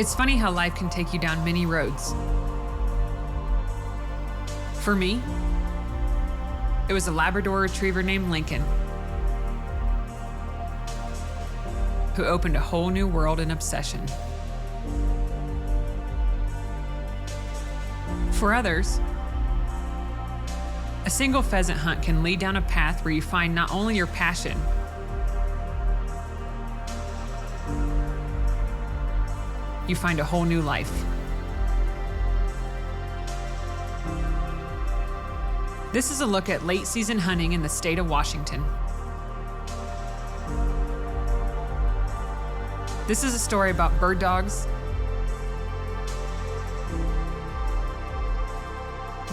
It's funny how life can take you down many roads. For me, it was a Labrador retriever named Lincoln who opened a whole new world and obsession. For others, a single pheasant hunt can lead down a path where you find not only your passion, you find a whole new life. This is a look at late season hunting in the state of Washington. This is a story about bird dogs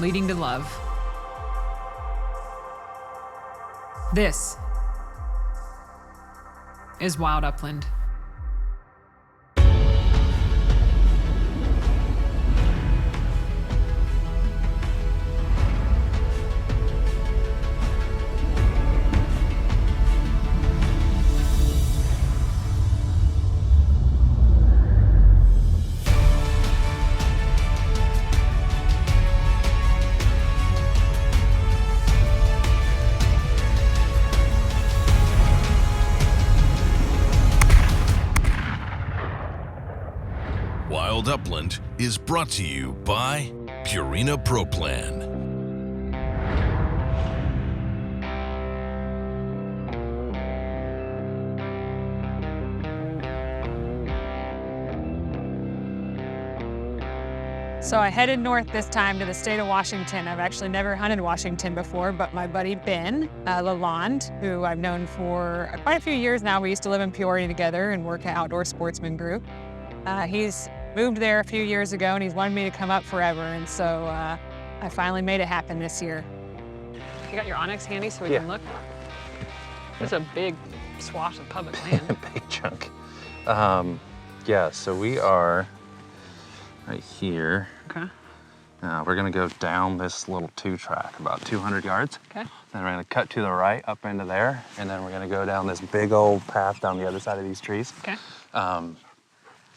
leading to love. This is Wild Upland. Wild Upland is brought to you by Purina Pro Plan. So I headed north this time to the state of Washington. I've actually never hunted Washington before, but my buddy Ben Londe, who I've known for quite a few years now, we used to live in Peoria together and work at Outdoor Sportsman Group. He's moved there a few years ago and he's wanted me to come up forever, and so I finally made it happen this year. You got your Onyx handy so we can look? It's a big swath of public land. Big chunk. Yeah, so we are right here. Okay. We're gonna go down this little two-track, about 200 yards. Okay. Then we're gonna cut to the right up into there, and then we're gonna go down this big old path down the other side of these trees. Okay.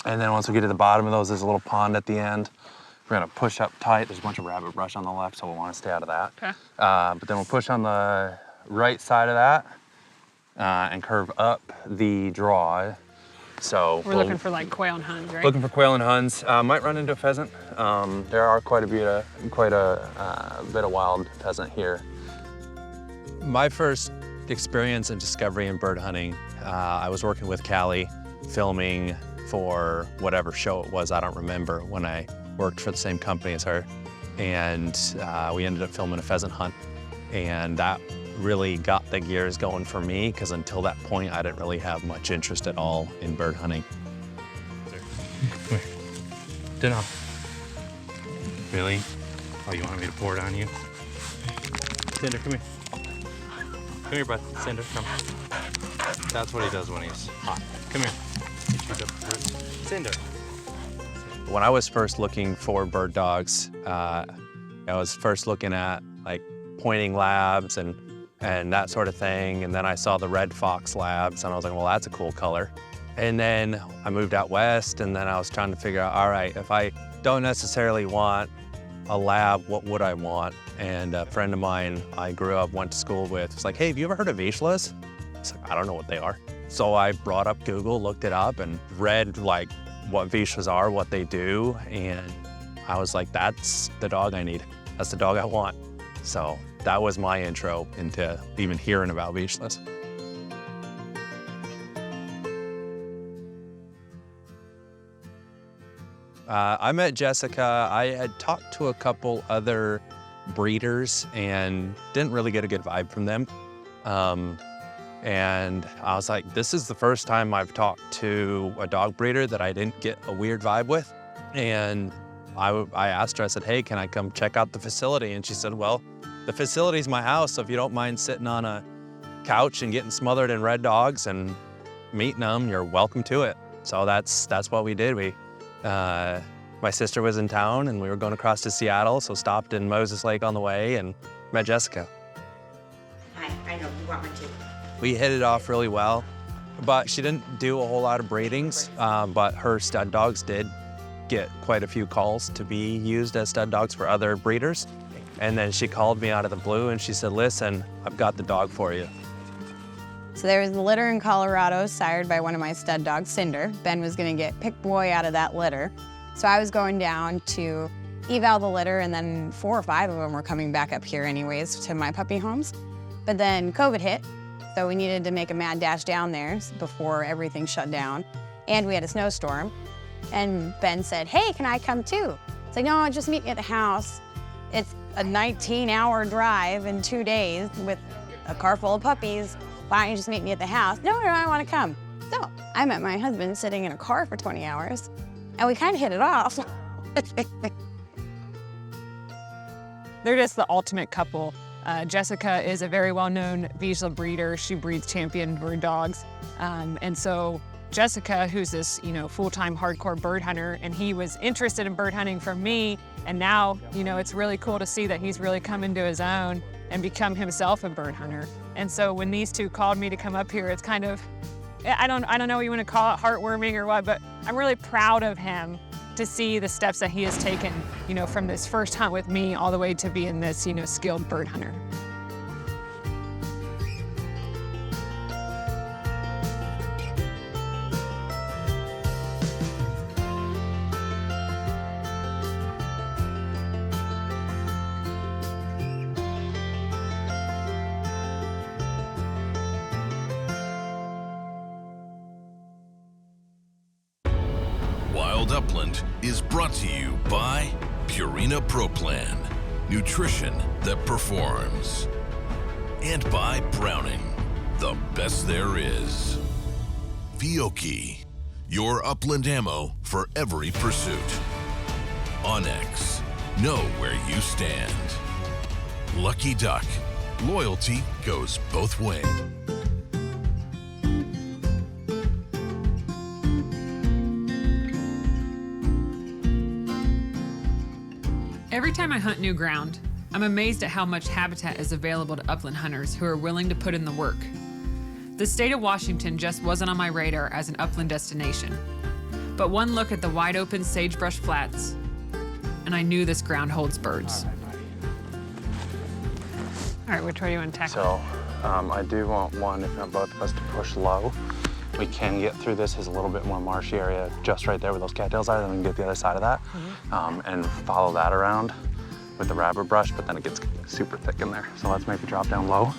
And then once we get to the bottom of those, there's a little pond at the end. We're gonna push up tight. There's a bunch of rabbit brush on the left, so we'll wanna stay out of that. Okay. But then we'll push on the right side of that and curve up the draw. So We're looking for like quail and huns, right? Looking for quail and huns. Might run into a pheasant. There are quite a bit of wild pheasant here. My first experience in discovery and bird hunting, I was working with Kali, filming for whatever show it was, I don't remember, when I worked for the same company as her. And we ended up filming a pheasant hunt. And that really got the gears going for me, because until that point, I didn't really have much interest at all in bird hunting. Come here. Dinner. Really? Oh, you want me to pour it on you? Cinder, come here. Come here, bud. Cinder, come. That's what he does when he's hot. Come here. Cinder. When I was first looking for bird dogs, I was first looking at like pointing labs and that sort of thing. And then I saw the red fox labs and I was like, well, that's a cool color. And then I moved out west and then I was trying to figure out, all right, if I don't necessarily want a lab, what would I want? And a friend of mine I grew up, went to school with, was like, hey, have you ever heard of Vizslas? I was like, I don't know what they are. So I brought up Google, looked it up and read like what Vizslas are, what they do. And I was like, that's the dog I need. That's the dog I want. So that was my intro into even hearing about Vizslas. I met Jessyca. I had talked to a couple other breeders and didn't really get a good vibe from them. And I was like, this is the first time I've talked to a dog breeder that I didn't get a weird vibe with. And I asked her, I said, hey, can I come check out the facility? And she said, well, the facility's my house, so if you don't mind sitting on a couch and getting smothered in red dogs and meeting them, you're welcome to it. So that's what we did. My sister was in town and we were going across to Seattle, so stopped in Moses Lake on the way and met Jessyca. Hi, I know, you want one too. We hit it off really well, but she didn't do a whole lot of breedings, but her stud dogs did. get quite a few calls to be used as stud dogs for other breeders. And then she called me out of the blue and she said, listen, I've got the dog for you. So there was a litter in Colorado sired by one of my stud dogs, Cinder. Ben was gonna get pick boy out of that litter. So I was going down to eval the litter, and then 4 or 5 of them were coming back up here anyways to my puppy homes. But then COVID hit, so we needed to make a mad dash down there before everything shut down. And we had a snowstorm. And Ben said, hey, can I come too? It's like, no, just meet me at the house. It's a 19-hour drive in 2 days with a car full of puppies. Why don't you just meet me at the house? No, I want to come. So I met my husband sitting in a car for 20 hours, and we kind of hit it off. They're just the ultimate couple. Jessyca is a very well-known Vizsla breeder. She breeds champion bird dogs. And so Jessyca, who's this, full-time hardcore bird hunter, and he was interested in bird hunting from me. And now, it's really cool to see that he's really come into his own and become himself a bird hunter. And so when these two called me to come up here, it's kind of, I don't know what you want to call it, heartwarming or what, but I'm really proud of him to see the steps that he has taken, from this first hunt with me all the way to being this, skilled bird hunter. Wild Upland is brought to you by Purina Pro Plan, nutrition that performs. And by Browning, the best there is. Fiocchi, your upland ammo for every pursuit. Onyx, know where you stand. Lucky Duck, loyalty goes both ways. Every time I hunt new ground, I'm amazed at how much habitat is available to upland hunters who are willing to put in the work. The state of Washington just wasn't on my radar as an upland destination, but one look at the wide open sagebrush flats, and I knew this ground holds birds. All right, which way do you want to tackle? So I do want one, if not both of us, to push low. We can get through this. Is a little bit more marshy area just right there where those cattails are, then we can get the other side of that and follow that around with the rabbit brush, but then it gets super thick in there. So let's maybe drop down low.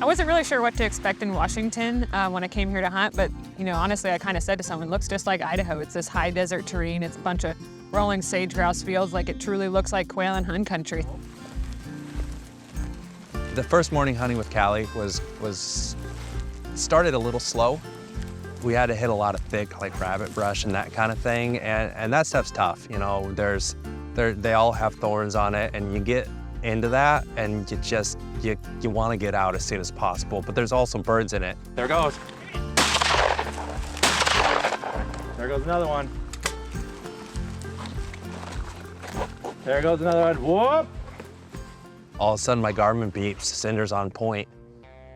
I wasn't really sure what to expect in Washington when I came here to hunt, but honestly, I kind of said to someone, it looks just like Idaho. It's this high desert terrain. It's a bunch of rolling sage-grouse fields. Like, it truly looks like quail and hun country. The first morning hunting with Kali started a little slow. We had to hit a lot of thick, like rabbit brush and that kind of thing, and that stuff's tough. They all have thorns on it, and you get into that, and you want to get out as soon as possible. But there's also birds in it. There goes. There goes another one. There goes another one. Whoop! All of a sudden, my Garmin beeps. Cinder's on point,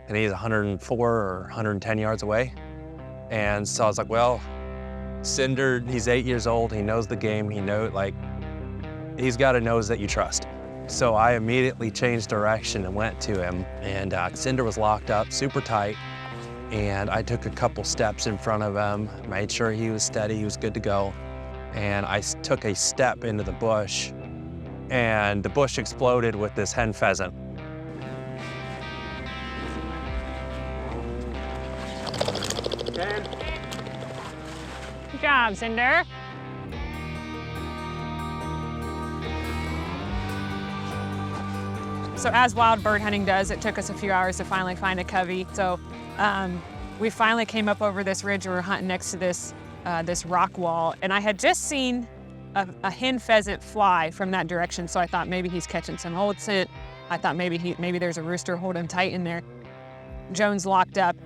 and he's 104 or 110 yards away. And so I was like, well, Cinder, he's 8 years old. He knows the game. He's got a nose that you trust. So I immediately changed direction and went to him. And Cinder was locked up, super tight. And I took a couple steps in front of him, made sure he was steady, he was good to go. And I took a step into the bush, and the bush exploded with this hen pheasant. Good job, Cinder. So as wild bird hunting does, it took us a few hours to finally find a covey. So we finally came up over this ridge. We were hunting next to this rock wall, and I had just seen a hen pheasant fly from that direction. So I thought maybe he's catching some old scent. I thought maybe there's a rooster holding tight in there. Jones locked up,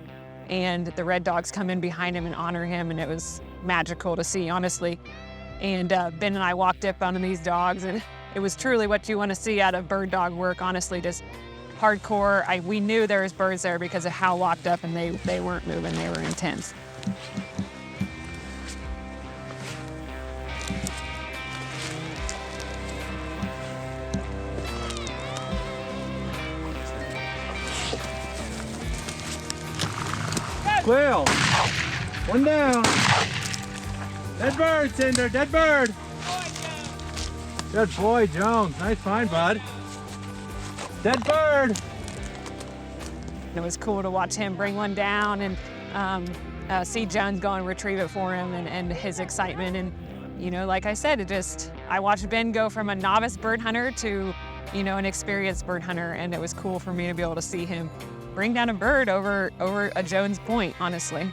and the red dogs come in behind him and honor him, and it was magical to see, honestly. And Ben and I walked up onto these dogs, and it was truly what you want to see out of bird dog work, honestly, just hardcore. We knew there was birds there because of how locked up, and they weren't moving, they were intense. Quail. One down. Dead bird, Cinder. Dead bird. Good boy, Jones. Nice find, bud. Dead bird. It was cool to watch him bring one down and see Jones go and retrieve it for him and his excitement. And, you know, like I said, I watched Ben go from a novice bird hunter to, you know, an experienced bird hunter. And it was cool for me to be able to see him bring down a bird over a Jones point, honestly.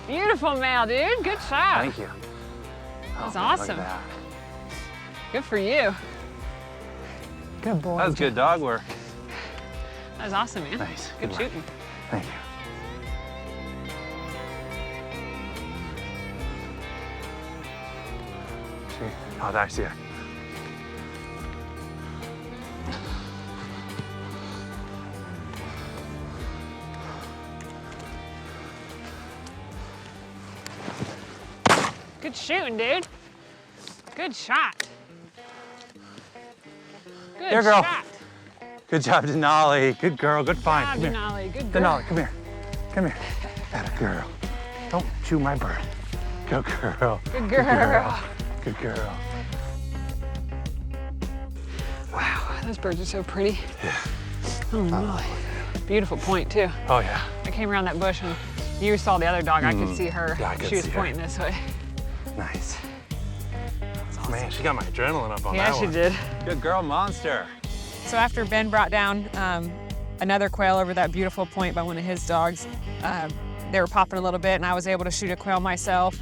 Beautiful male, dude. Good shot. Thank you. That was awesome. That. Good for you. Good boy. That was good dog work. That was awesome, man. Nice. Good Good shooting. Thank you. See? Oh, I see it. Good shooting, dude. Good shot. Good Here, girl. shot. Good job, Denali. Good girl. Good find. Good Come job, here. Denali. Good girl. Denali, come here. Come here. Atta girl. Don't chew my bird. Good girl. Good girl. Good girl. Wow, those birds are so pretty. Yeah. Oh, my. Beautiful point, too. Oh, yeah. I came around that bush and you saw the other dog. I could see her. Yeah, I could she was see her. pointing this way. Nice. Man, she got my adrenaline up on Yeah, that she one. did. Good girl, monster. So after Ben brought down another quail over that beautiful point by one of his dogs, they were popping a little bit and I was able to shoot a quail myself.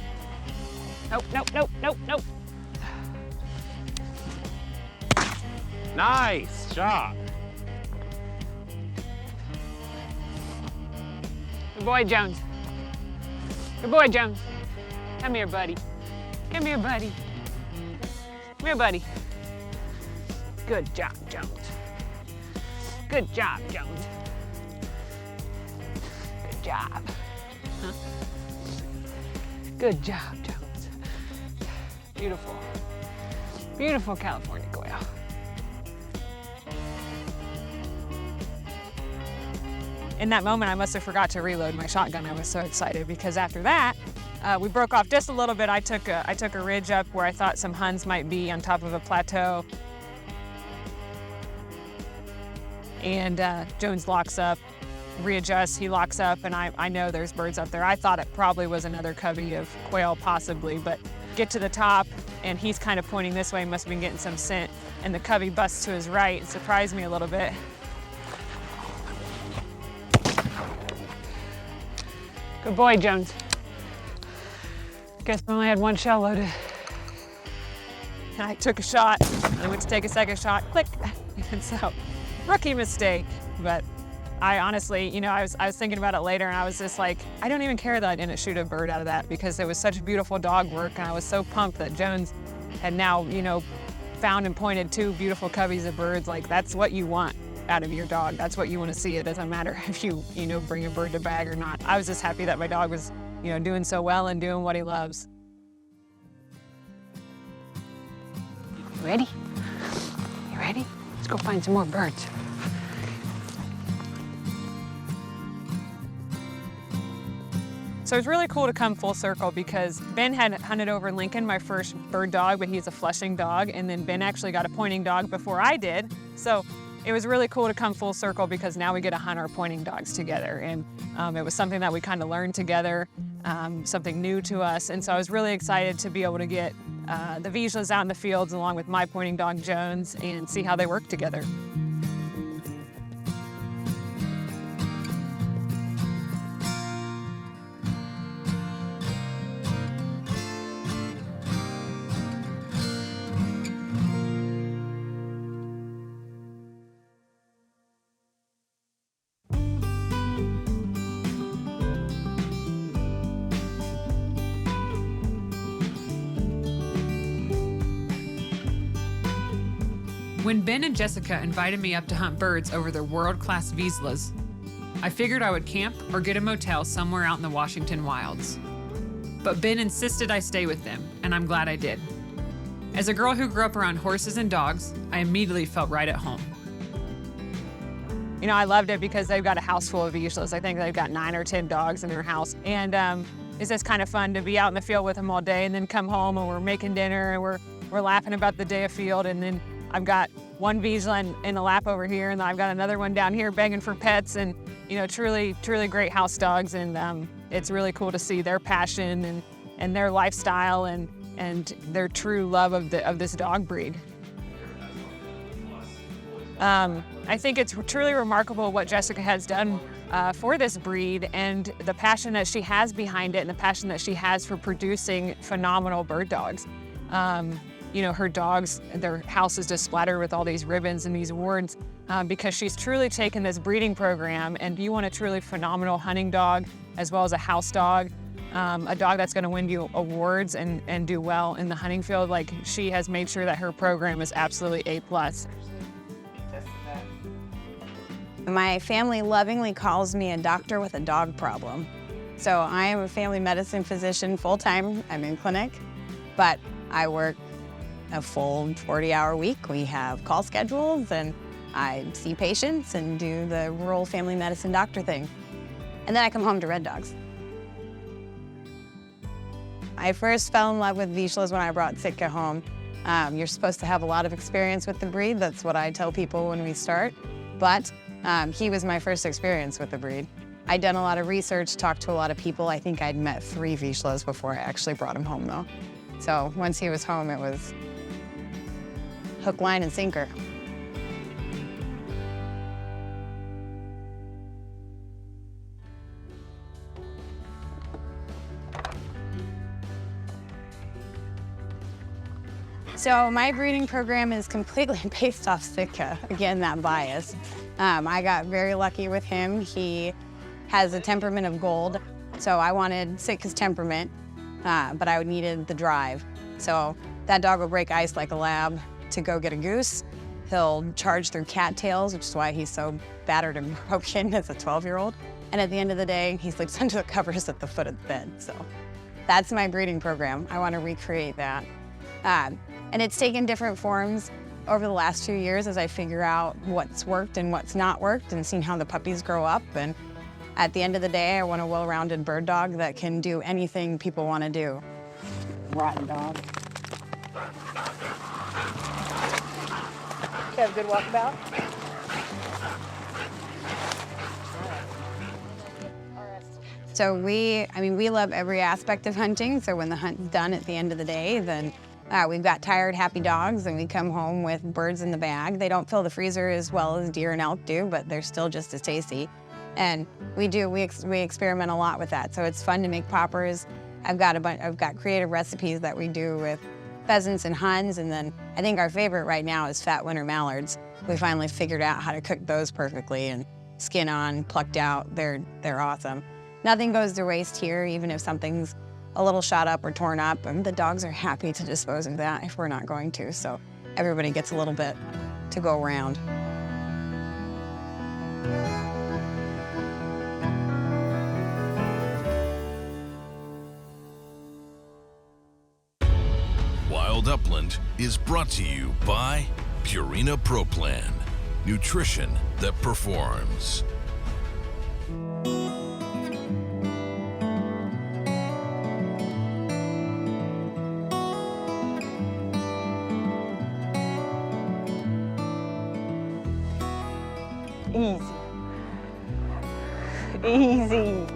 Nope, nope, nope, nope, nope. Nice shot. Good boy, Jones. Good boy, Jones. Come here, buddy. Come here, buddy. Come here, buddy. Good job, Jones. Good job, Jones. Good job. Huh? Good job, Jones. Beautiful. Beautiful California quail. In that moment, I must have forgot to reload my shotgun. I was so excited because after that, we broke off just a little bit. I took a ridge up where I thought some Huns might be on top of a plateau. And Jones locks up, readjusts, he locks up, and I know there's birds up there. I thought it probably was another covey of quail possibly, but get to the top and he's kind of pointing this way, must have been getting some scent, and the covey busts to his right and surprised me a little bit. Good boy, Jones. Guess I only had one shell loaded. I took a shot, I went to take a second shot, click. And so, rookie mistake. But I honestly, you know, I was thinking about it later and I was just like, I don't even care that I didn't shoot a bird out of that because it was such beautiful dog work and I was so pumped that Jones had now, you know, found and pointed two beautiful coveys of birds. Like, that's what you want out of your dog. That's what you want to see. It doesn't matter if you know, bring a bird to bag or not. I was just happy that my dog was, you know, doing so well and doing what he loves. You ready? You ready? Let's go find some more birds. So it's really cool to come full circle because Ben had hunted over Lincoln, my first bird dog, but he's a flushing dog, and then Ben actually got a pointing dog before I did. So it was really cool to come full circle because now we get to hunt our pointing dogs together. And it was something that we kind of learned together, something new to us. And so I was really excited to be able to get the Vizslas out in the fields along with my pointing dog Jones and see how they work together. When Ben and Jessyca invited me up to hunt birds over their world-class Vizslas, I figured I would camp or get a motel somewhere out in the Washington wilds. But Ben insisted I stay with them, and I'm glad I did. As a girl who grew up around horses and dogs, I immediately felt right at home. you know, I loved it because they've got a house full of Vizslas. I think they've got 9 or 10 dogs in their house. And it's just kind of fun to be out in the field with them all day and then come home and we're making dinner and we're laughing about the day of field. And then I've got one Vizsla in the lap over here and I've got another one down here begging for pets, and, you know, truly great house dogs. And it's really cool to see their passion and their lifestyle and their true love of this dog breed. I think it's truly remarkable what Jessyca has done for this breed, and the passion that she has behind it and the passion that she has for producing phenomenal bird dogs. You know, her dogs, their house is just splattered with all these ribbons and these awards because she's truly taken this breeding program, and you want a truly phenomenal hunting dog as well as a house dog, a dog that's going to win you awards and do well in the hunting field. Like, she has made sure that her program is absolutely A+. My family lovingly calls me a doctor with a dog problem. So I am a family medicine physician full-time. I'm in clinic, but I work a full 40-hour week. We have call schedules and I see patients and do the rural family medicine doctor thing. And then I come home to red dogs. I first fell in love with Vizslas when I brought Sitka home. You're supposed to have a lot of experience with the breed. That's what I tell people when we start. But he was my first experience with the breed. I'd done a lot of research, talked to a lot of people. I think I'd met 3 Vizslas before I actually brought him home, though. So once he was home, it was hook, line, and sinker. So my breeding program is completely based off Sitka. Again, that bias. I got very lucky with him. He has a temperament of gold. So I wanted Sitka's temperament, but I needed the drive. So that dog will break ice like a lab to go get a goose. He'll charge through cattails, which is why he's so battered and broken as a 12-year-old. And at the end of the day, he sleeps under the covers at the foot of the bed. So that's my breeding program. I want to recreate that. And it's taken different forms over the last few years as I figure out what's worked and what's not worked and seeing how the puppies grow up. And at the end of the day, I want a well-rounded bird dog that can do anything people want to do. Rotten dog. You have a good walkabout? So we love every aspect of hunting. So when the hunt's done at the end of the day, then we've got tired, happy dogs, and we come home with birds in the bag. They don't fill the freezer as well as deer and elk do, but they're still just as tasty. And we experiment a lot with that. So it's fun to make poppers. I've got creative recipes that we do with pheasants and huns, and then I think our favorite right now is fat winter mallards. We finally figured out how to cook those perfectly, and skin on, plucked out. They're awesome. Nothing goes to waste here, even if something's a little shot up or torn up, and the dogs are happy to dispose of that if we're not going to. So everybody gets a little bit to go around. Wild Upland is brought to you by Purina Pro Plan, nutrition that performs. Easy.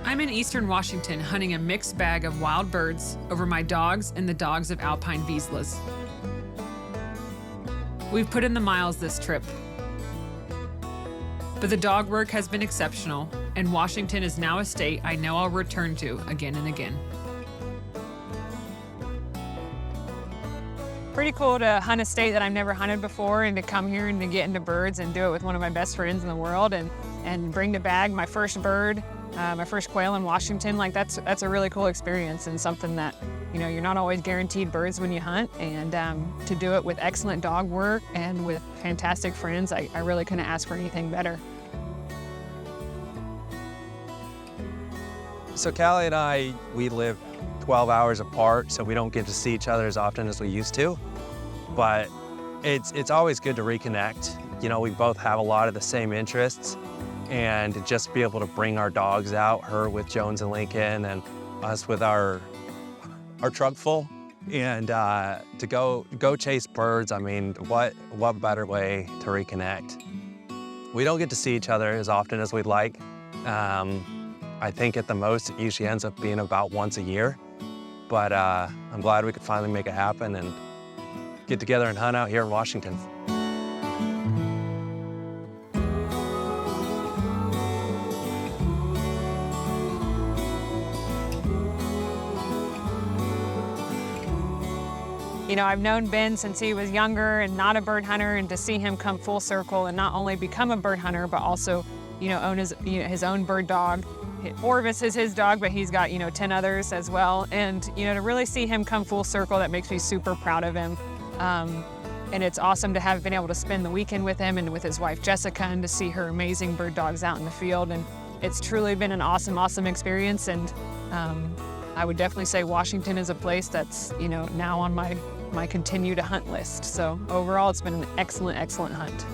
I'm in eastern Washington hunting a mixed bag of wild birds over my dogs and the dogs of Alpine Vizslas. We've put in the miles this trip, but the dog work has been exceptional, and Washington is now a state I know I'll return to again and again. Pretty cool to hunt a state that I've never hunted before, and to come here and to get into birds and do it with one of my best friends in the world, and bring to bag my first bird, my first quail in Washington. Like, that's a really cool experience, and something that, you know, you're not always guaranteed birds when you hunt, and to do it with excellent dog work and with fantastic friends, I really couldn't ask for anything better. So Kali and I, we live 12 hours apart, so we don't get to see each other as often as we used to. But it's always good to reconnect you know, we both have a lot of the same interests, and to just be able to bring our dogs out, her with Jones and Lincoln, and us with our truck full, and to go chase birds. I mean, what better way to reconnect? We don't get to see each other as often as we'd like. I think at the most it usually ends up being about once a year, but I'm glad we could finally make it happen and get together and hunt out here in Washington. You know, I've known Ben since he was younger and not a bird hunter, and to see him come full circle and not only become a bird hunter, but also, you know, own his own bird dog. Orvis is his dog, but he's got, 10 others as well. And, to really see him come full circle, that makes me super proud of him. And it's awesome to have been able to spend the weekend with him and with his wife, Jessyca, and to see her amazing bird dogs out in the field. And it's truly been an awesome, awesome experience. And I would definitely say Washington is a place that's, now on my continue to hunt list. So overall, it's been an excellent, excellent hunt.